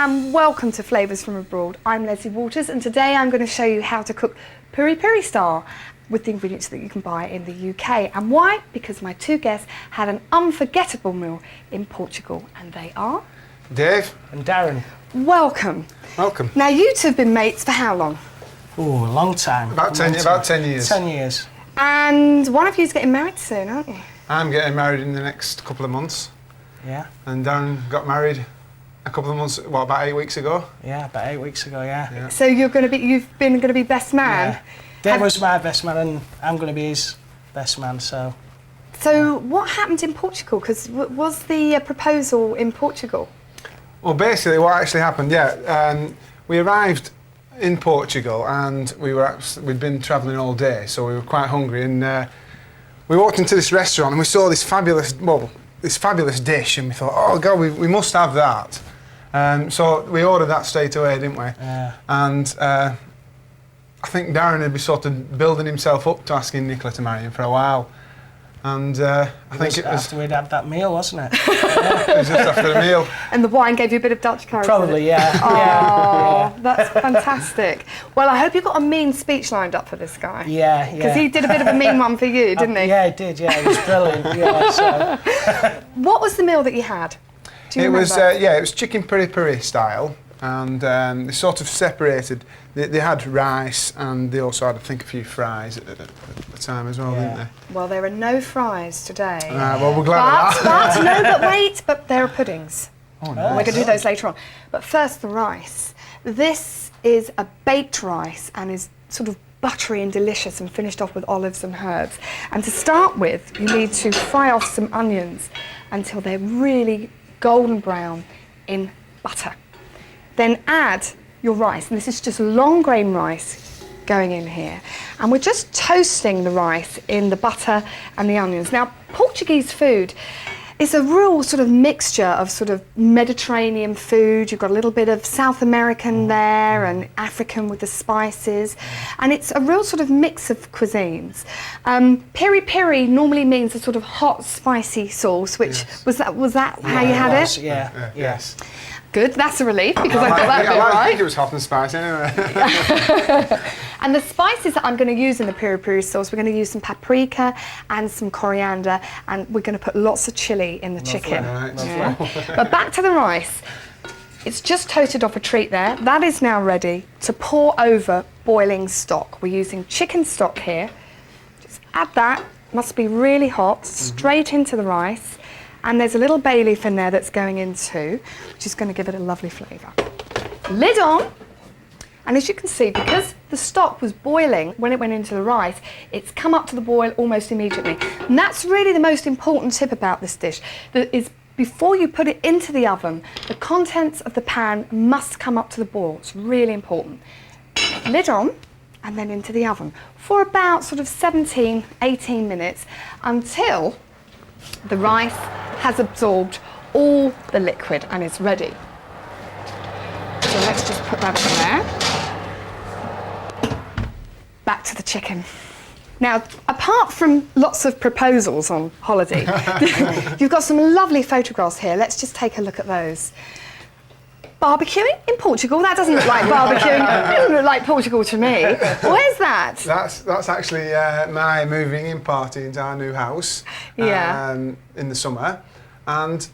and welcome to Flavours from Abroad. I'm Lesley Waters and today I'm going to show you how to cook piri-piri style with the ingredients that you can buy in the UK. And why? Because my two guests had an unforgettable meal in Portugal, and they are... Dave. And Darren. Welcome. Welcome. Now you two have been mates for how long? Oh, a long time. About 10 years. 10 years. And one of you's getting married soon, aren't you? I'm getting married in the next couple of months. Yeah. And Darren got married a couple of months, what, about 8 weeks ago? Yeah, about 8 weeks ago, yeah. So you've been going to be best man? Yeah. Dave was my best man and I'm going to be his best man, so... So what happened in Portugal? Because was the proposal in Portugal? Well, basically what actually happened, we arrived in Portugal and we'd been travelling all day, so we were quite hungry, and we walked into this restaurant and we saw this fabulous dish, and we thought, oh God, we must have that. So we ordered that straight away, didn't we? Yeah. And I think Darren had been sort of building himself up to asking Nicola to marry him for a while. And I think it was... after we'd had that meal, wasn't it? It was just after the meal. And the wine gave you a bit of Dutch courage. Probably, yeah. Oh, that's fantastic. Well, I hope you got a mean speech lined up for this guy. Yeah. Because he did a bit of a mean one for you, didn't he? Yeah, he did, yeah. It was brilliant, yeah. So. What was the meal that you had? Do you remember? It was chicken piri-piri style, and they sort of separated. They had rice, and they also had, I think, a few fries at the time as well, didn't they? Well, there are no fries today. Well, we're glad of that. But there are puddings. Oh, nice. We're going to do those later on. But first, the rice. This is a baked rice and is sort of buttery and delicious and finished off with olives and herbs. And to start with, you need to fry off some onions until they're really golden brown in butter. Then add your rice, and this is just long grain rice going in here. And we're just toasting the rice in the butter and the onions. Now, Portuguese food is a real sort of mixture of sort of Mediterranean food. You've got a little bit of South American there and African with the spices. And it's a real sort of mix of cuisines. Piri-piri normally means a sort of hot, spicy sauce, which was that how you had it? Yeah. Yes. Good, that's a relief because I got that bit right. I think it was hot and spicy anyway. And the spices that I'm going to use in the piri-piri sauce, we're going to use some paprika and some coriander, and we're going to put lots of chili in the chicken. Right. Yeah. But back to the rice. It's just toasted off a treat there. That is now ready to pour over boiling stock. We're using chicken stock here. Just add that, must be really hot, straight into the rice. And there's a little bay leaf in there that's going in too, which is going to give it a lovely flavour. Lid on, and as you can see, because the stock was boiling when it went into the rice, it's come up to the boil almost immediately. And that's really the most important tip about this dish, that is before you put it into the oven, the contents of the pan must come up to the boil. It's really important. Lid on, and then into the oven for about sort of 17, 18 minutes until the rice has absorbed all the liquid and is ready. So let's just put that in there. Back to the chicken. Now, apart from lots of proposals on holiday, you've got some lovely photographs here. Let's just take a look at those. Barbecuing in Portugal? That doesn't look like barbecuing. It doesn't look like Portugal to me. Where's that? That's actually my moving in party into our new house in the summer, and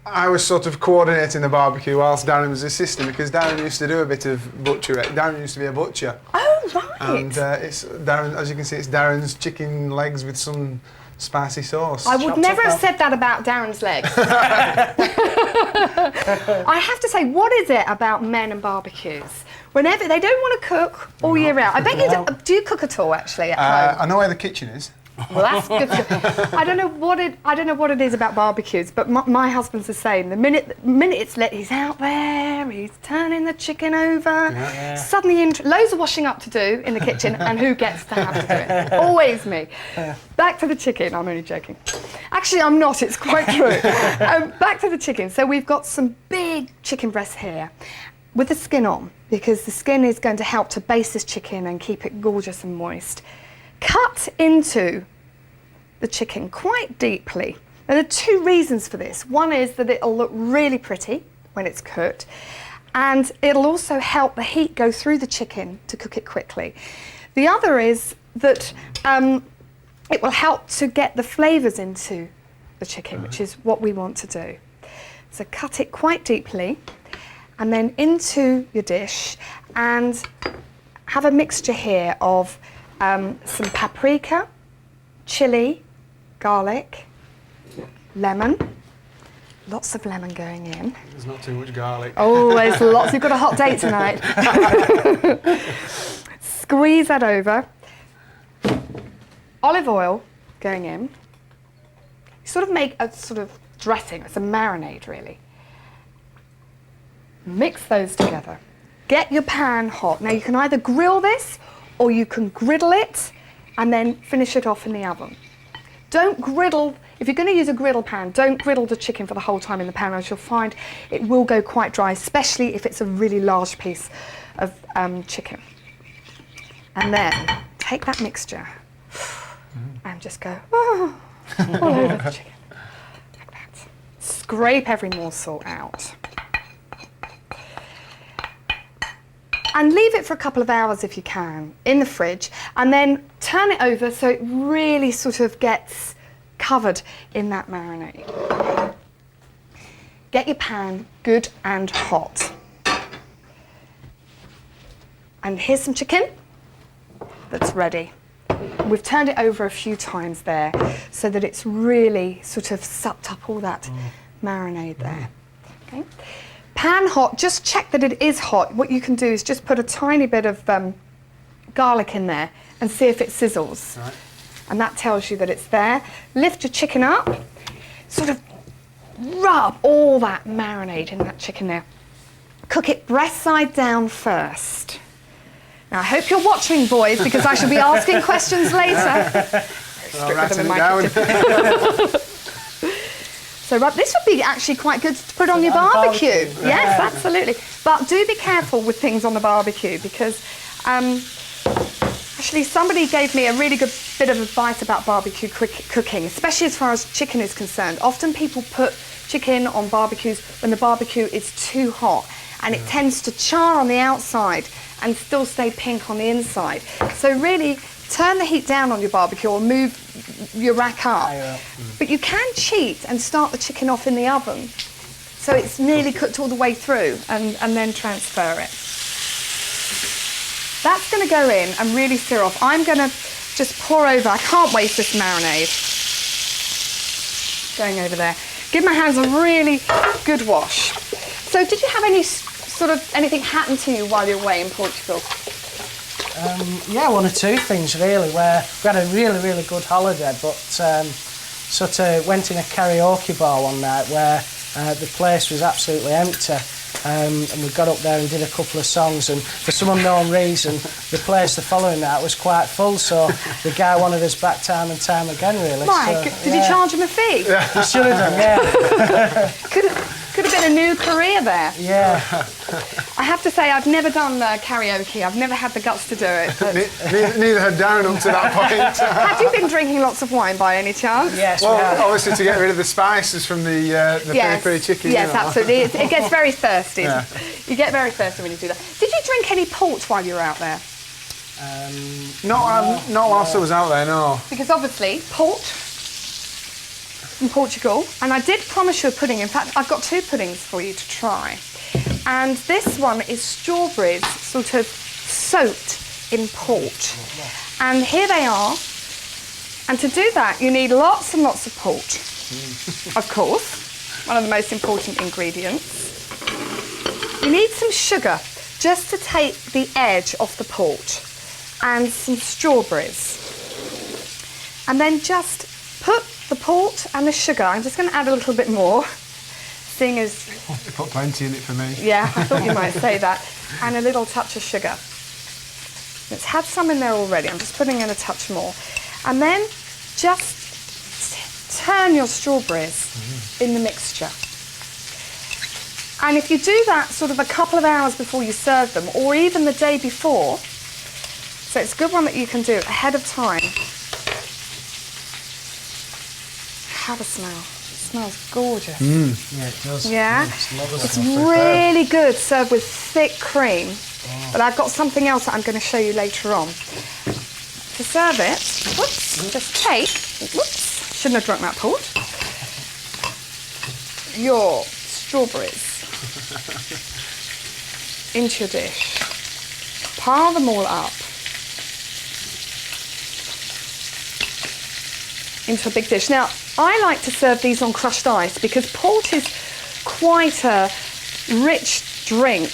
I was sort of coordinating the barbecue whilst Darren was assisting, because Darren used to do a bit of butchery. Darren used to be a butcher. Oh, right. And it's Darren, as you can see, it's Darren's chicken legs with some spicy sauce. I would never have said that about Darren's legs. I have to say, what is it about men and barbecues? Whenever they don't want to cook all year round. I bet you do you cook at all actually at home? I know where the kitchen is. Well, that's good. I don't know what it is about barbecues, but my husband's the same. The minute he's out there, he's turning the chicken over. Yeah. Suddenly, loads of washing up to do in the kitchen, and who gets to have to do it? Always me. Back to the chicken. I'm only joking. Actually, I'm not. It's quite true. Back to the chicken. So we've got some big chicken breasts here, with the skin on, because the skin is going to help to base this chicken and keep it gorgeous and moist. Cut into the chicken quite deeply. Now, there are two reasons for this. One is that it'll look really pretty when it's cooked, And it'll also help the heat go through the chicken to cook it quickly. The other is that it will help to get the flavours into the chicken, which is what we want to do. So cut it quite deeply and then into your dish, and have a mixture here of some paprika, chili, garlic, lemon. Lots of lemon going in. There's not too much garlic. Oh, there's lots. You've got a hot date tonight. Squeeze that over. Olive oil going in. You sort of make a sort of dressing. It's a marinade, really. Mix those together. Get your pan hot. Now, you can either grill this or you can griddle it and then finish it off in the oven. Don't griddle. If you're going to use a griddle pan, don't griddle the chicken for the whole time in the pan, as you'll find it will go quite dry, especially if it's a really large piece of chicken. And then take that mixture and just go all over the chicken, like that. Scrape every morsel out. And leave it for a couple of hours if you can, in the fridge, and then turn it over so it really sort of gets covered in that marinade. Get your pan good and hot. And here's some chicken that's ready. We've turned it over a few times there so that it's really sort of sucked up all that marinade there. Okay. Pan hot, just check that it is hot. What you can do is just put a tiny bit of garlic in there and see if it sizzles. Right. And that tells you that it's there. Lift your chicken up, sort of rub all that marinade in that chicken there. Cook it breast side down first. Now I hope you're watching, boys, because I shall be asking questions later. So this would be actually quite good to put on your barbecue. Yes, absolutely. But do be careful with things on the barbecue, because actually somebody gave me a really good bit of advice about barbecue cooking, especially as far as chicken is concerned. Often people put chicken on barbecues when the barbecue is too hot, and it tends to char on the outside and still stay pink on the inside. So really turn the heat down on your barbecue or move your rack up. But you can cheat and start the chicken off in the oven so it's nearly cooked all the way through, and then transfer it. That's going to go in and really sear off. I'm going to just pour over. I can't waste this marinade. Going over there. Give my hands a really good wash. So did you have any sort of anything happen to you while you were away in Portugal? Yeah, one or two things really, where we had a really, really good holiday, but sort of went in a karaoke bar one night where the place was absolutely empty. And we got up there and did a couple of songs, and for some unknown reason the place the following night was quite full, so the guy wanted us back time and time again, really. Right, so, did you charge him a fee? We should have done, yeah. Could have been a new career there. Yeah. I have to say, I've never done karaoke. I've never had the guts to do it. But Neither had Darren up to that point. have you been drinking lots of wine by any chance? Yes, Well, we have. obviously to get rid of the spices from the peri-peri chicken. Yes, you know. absolutely. It gets very thirsty. Yeah. You get very thirsty when you do that. Did you drink any port while you were out there? Not whilst I was out there, no. Because obviously, port from Portugal, and I did promise you a pudding. In fact, I've got two puddings for you to try. And this one is Strawbridge, sort of soaked in port. And here they are. And to do that, you need lots and lots of port. Of course, one of the most important ingredients. You need some sugar, just to take the edge off the port, and some strawberries. And then just put the port and the sugar. I'm just going to add a little bit more, seeing as... You put plenty in it for me. Yeah, I thought you might say that. And a little touch of sugar. It's had some in there already. I'm just putting in a touch more. And then just turn your strawberries in the mixture. And if you do that sort of a couple of hours before you serve them, or even the day before, so it's a good one that you can do ahead of time. Have a smell. It smells gorgeous. Yeah, it does. Yeah, it's really good served with thick cream. Oh. But I've got something else that I'm going to show you later on. To serve it, just take, shouldn't have drunk that port, your strawberries into your dish. Pile them all up into a big dish. Now, I like to serve these on crushed ice because port is quite a rich drink.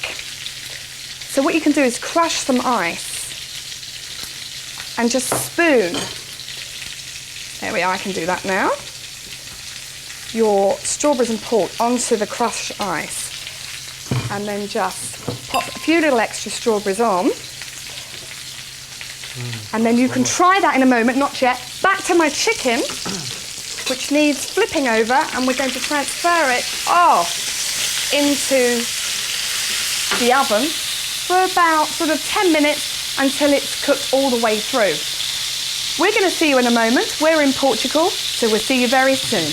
So what you can do is crush some ice and just spoon. There we are, I can do that now. Your strawberries and port onto the crushed ice and then just pop a few little extra strawberries on. And then you can try that in a moment, not yet. Back to my chicken, which needs flipping over, and we're going to transfer it off into the oven for about sort of 10 minutes until it's cooked all the way through. We're going to see you in a moment. We're in Portugal, so we'll see you very soon.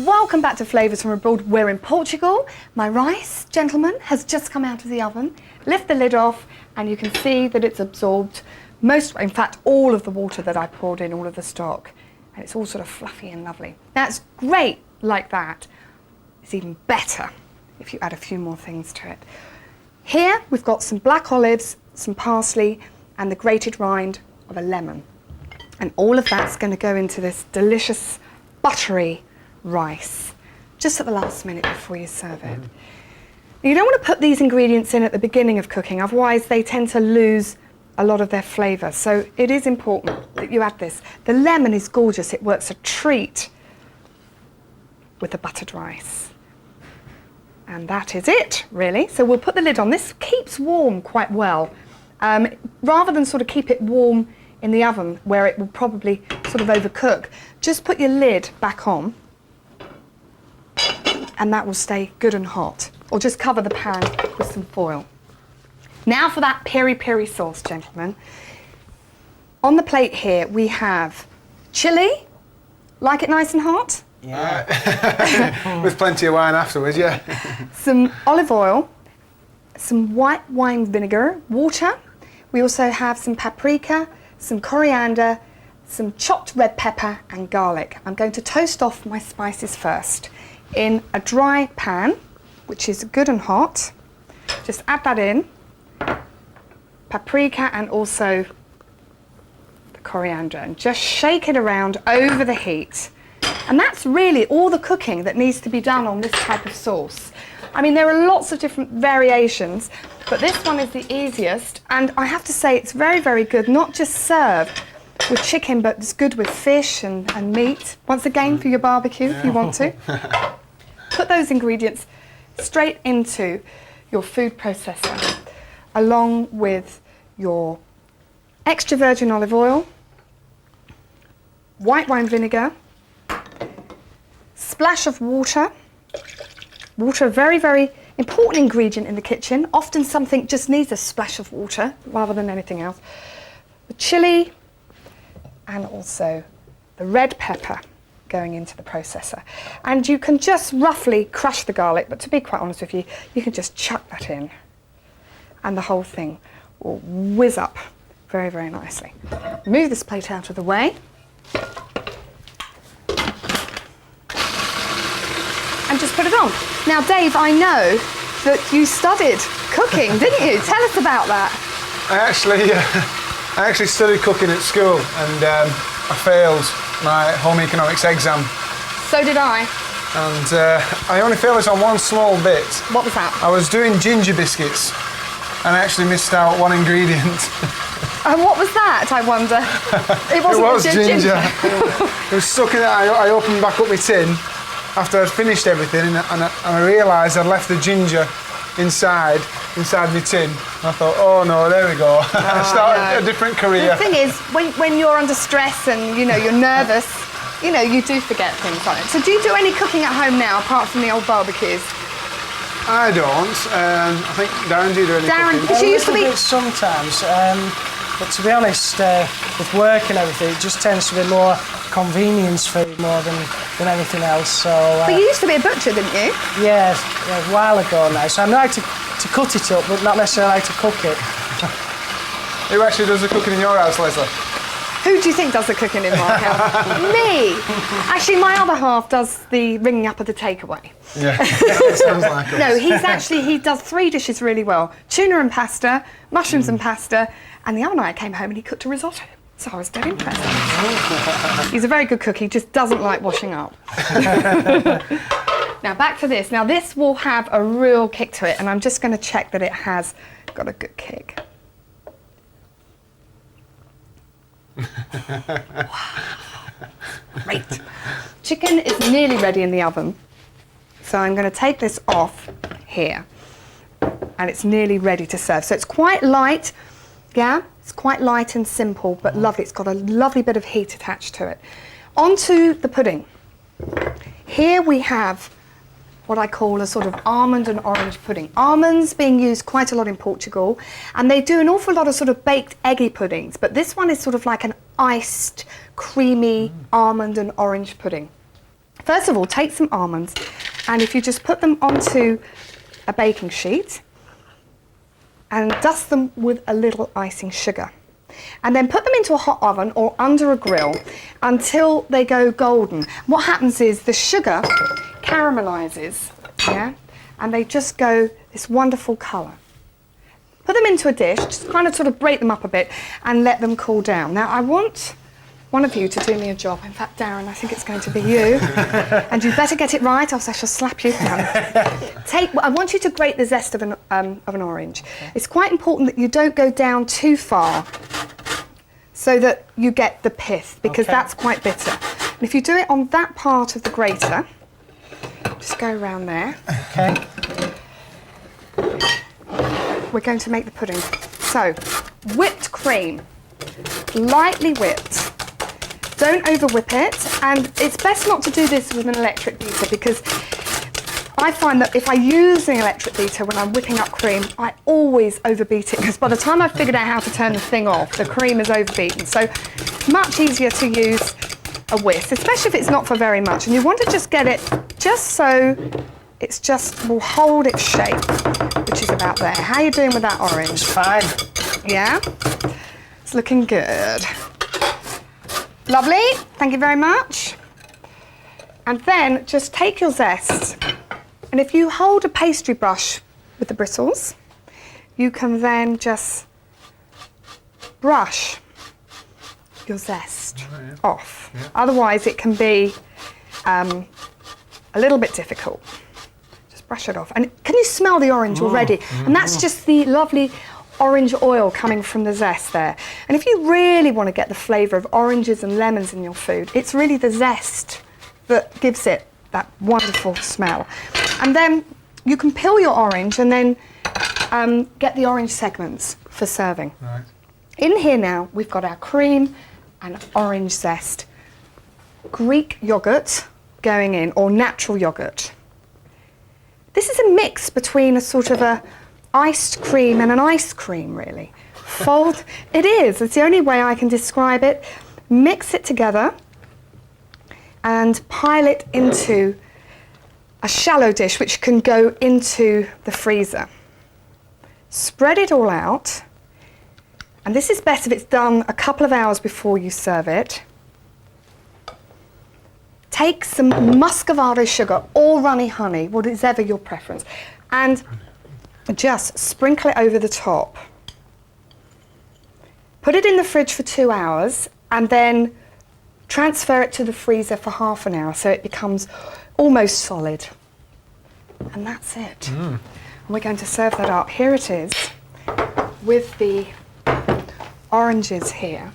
Welcome back to Flavours from Abroad. We're in Portugal. My rice, gentlemen, has just come out of the oven. Lift the lid off and you can see that it's absorbed in fact, all of the water that I poured in, all of the stock. And it's all sort of fluffy and lovely. That's great like that. It's even better if you add a few more things to it. Here we've got some black olives, some parsley and the grated rind of a lemon. And all of that's going to go into this delicious buttery rice just at the last minute before you serve it. You don't want to put these ingredients in at the beginning of cooking, otherwise they tend to lose a lot of their flavour. So it is important that you add this. The lemon is gorgeous, it works a treat with the buttered rice. And that is it, really. So we'll put the lid on. This keeps warm quite well. Rather than sort of keep it warm in the oven where it will probably sort of overcook, just put your lid back on and that will stay good and hot. Or just cover the pan with some foil. Now for that peri-peri sauce, gentlemen. On the plate here we have chili. Like it nice and hot? Yeah. With plenty of wine afterwards, yeah. Some olive oil, some white wine vinegar, water. We also have some paprika, some coriander, some chopped red pepper and garlic. I'm going to toast off my spices first in a dry pan, which is good and hot. Just add that in. Paprika and also the coriander, and just shake it around over the heat. And that's really all the cooking that needs to be done on this type of sauce. I mean, there are lots of different variations, but this one is the easiest, and I have to say it's very, very good, not just served with chicken, but it's good with fish and meat. Once again, for your barbecue, if you want to. Put those ingredients straight into your food processor, along with your extra virgin olive oil, white wine vinegar, splash of water. Water, a very, very important ingredient in the kitchen. Often something just needs a splash of water rather than anything else. The chili and also the red pepper going into the processor. And you can just roughly crush the garlic, but to be quite honest with you, you can just chuck that in and the whole thing will whiz up very, very nicely. Move this plate out of the way. And just put it on. Now, Dave, I know that you studied cooking, didn't you? Tell us about that. I actually studied cooking at school, and I failed my home economics exam. So did I. And I only failed it on one small bit. What was that? I was doing ginger biscuits, and I actually missed out one ingredient. And what was that, I wonder? It was ginger. It was stuck in it. I opened back up my tin after I'd finished everything, and I realised I'd left the ginger inside my tin. And I thought, oh no, there we go. I started a different career. The thing is, when you're under stress and you're nervous, you do forget things like that. So do you do any cooking at home now, apart from the old barbecues? I don't. I think Darren, do you do any Darren, cooking? because you used to be... sometimes, but to be honest, with work and everything, it just tends to be more convenience food more than anything else. So. But you used to be a butcher, didn't you? Yeah, a while ago now. So I know how to cut it up, but not necessarily how to cook it. Who actually does the cooking in your house, Lesley? Who do you think does the cooking in my house? Me. Actually, my other half does the ringing up of the takeaway. Yeah, sounds like us. No, he does 3 dishes really well. Tuna and pasta, mushrooms and pasta, and the other night I came home and he cooked a risotto. So I was dead impressed. He's a very good cook, he just doesn't like washing up. Now back to this. Now this will have a real kick to it, and I'm just going to check that it has got a good kick. Wow. Great. Chicken is nearly ready in the oven. So I'm going to take this off here, and it's nearly ready to serve. So it's quite light, yeah? It's quite light and simple, but lovely. It's got a lovely bit of heat attached to it. Onto the pudding. Here we have what I call a sort of almond and orange pudding. Almonds being used quite a lot in Portugal, and they do an awful lot of sort of baked eggy puddings, but this one is sort of like an iced, creamy almond and orange pudding. First of all, take some almonds, and if you just put them onto a baking sheet and dust them with a little icing sugar. And then put them into a hot oven or under a grill until they go golden. What happens is the sugar caramelizes, yeah, and they just go this wonderful colour. Put them into a dish, just kind of sort of break them up a bit and let them cool down. Now I want one of you to do me a job. In fact, Darren, I think it's going to be you. And you better get it right, or else I shall slap you down. I want you to grate the zest of an orange. Okay. It's quite important that you don't go down too far so that you get the pith, because that's quite bitter. And if you do it on that part of the grater, just go around there. Okay. We're going to make the pudding. So, whipped cream, lightly whipped. Don't over whip it, and it's best not to do this with an electric beater, because I find that if I use an electric beater when I'm whipping up cream, I always overbeat it, because by the time I've figured out how to turn the thing off, the cream is overbeaten. So much easier to use a whisk, especially if it's not for very much. And you want to just get it just so it's just will hold its shape, which is about there. How are you doing with that orange? It's fine. Yeah? It's looking good. Lovely, thank you very much. And then just take your zest, and if you hold a pastry brush with the bristles, you can then just brush your zest off. Yeah. Otherwise it can be a little bit difficult. Just brush it off. And can you smell the orange already? And that's just the lovely orange oil coming from the zest there. And if you really want to get the flavour of oranges and lemons in your food, it's really the zest that gives it that wonderful smell. And then you can peel your orange and then get the orange segments for serving. Right. In here now, we've got our cream and orange zest. Greek yoghurt going in, or natural yoghurt. This is a mix between a sort of a iced cream and an ice cream, really. It is, it's the only way I can describe it. Mix it together and pile it into a shallow dish which can go into the freezer. Spread it all out, and this is best if it's done a couple of hours before you serve it. Take some muscovado sugar or runny honey, whatever your preference, and just sprinkle it over the top. Put it in the fridge for 2 hours and then transfer it to the freezer for half an hour so it becomes almost solid. And that's it. And we're going to serve that up. Here it is with the oranges here.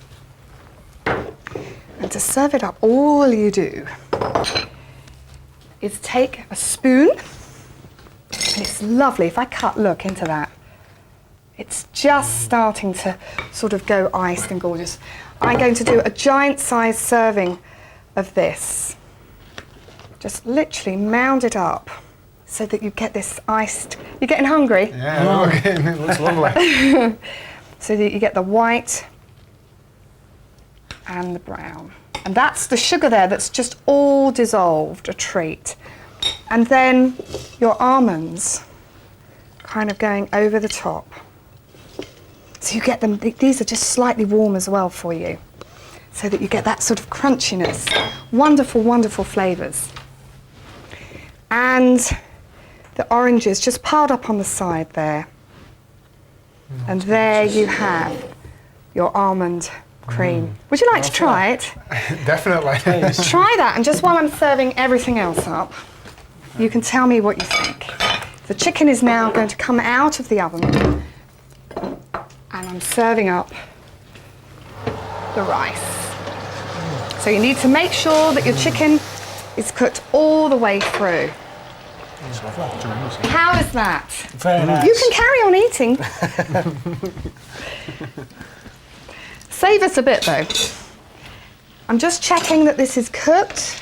And to serve it up, all you do is take a spoon. And it's lovely. If I look into that, it's just starting to sort of go iced and gorgeous. I'm going to do a giant size serving of this. Just literally mound it up so that you get this iced. You're getting hungry? Yeah, it looks lovely. So that you get the white and the brown. And that's the sugar there that's just all dissolved, a treat. And then your almonds kind of going over the top. So you get them, these are just slightly warm as well for you, so that you get that sort of crunchiness. Wonderful, wonderful flavours. And the oranges just piled up on the side there. And there you have your almond cream. Would you like to try it? Definitely. Try that, and just while I'm serving everything else up, you can tell me what you think. The chicken is now going to come out of the oven, and I'm serving up the rice. So you need to make sure that your chicken is cooked all the way through. How is that? Very nice. You can carry on eating. Save us a bit though. I'm just checking that this is cooked.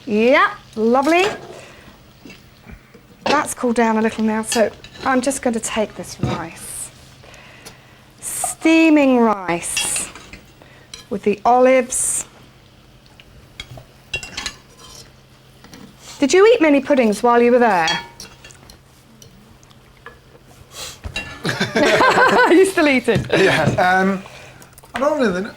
Yeah, lovely. That's cooled down a little now, so I'm just going to take this rice. Steaming rice with the olives. Did you eat many puddings while you were there? Are you still eating? Yeah. I don't really.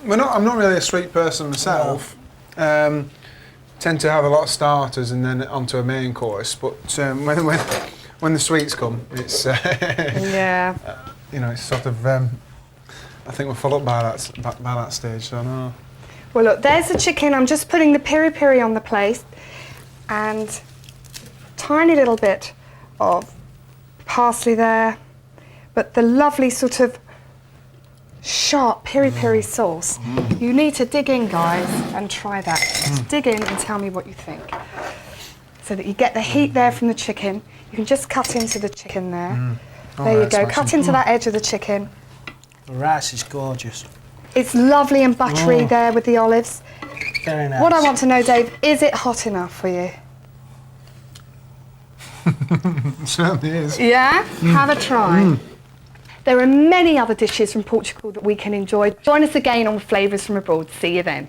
I'm not really a sweet person myself. Tend to have a lot of starters and then onto a main course. But when the sweets come, it's Yeah. it's sort of. I think we're full up by that stage. So no. Well, look, there's the chicken. I'm just putting the piri piri on the plate, and tiny little bit of parsley there, but the lovely sort of sharp piri piri sauce. You need to dig in, guys, and try that. Just dig in and tell me what you think. So that you get the heat there from the chicken. You can just cut into the chicken there. There you go, cut into that edge of the chicken. The rice is gorgeous. It's lovely and buttery there with the olives. Very nice. What I want to know, Dave, is it hot enough for you? It certainly is. Yeah? Have a try. There are many other dishes from Portugal that we can enjoy. Join us again on Flavours from Abroad. See you then.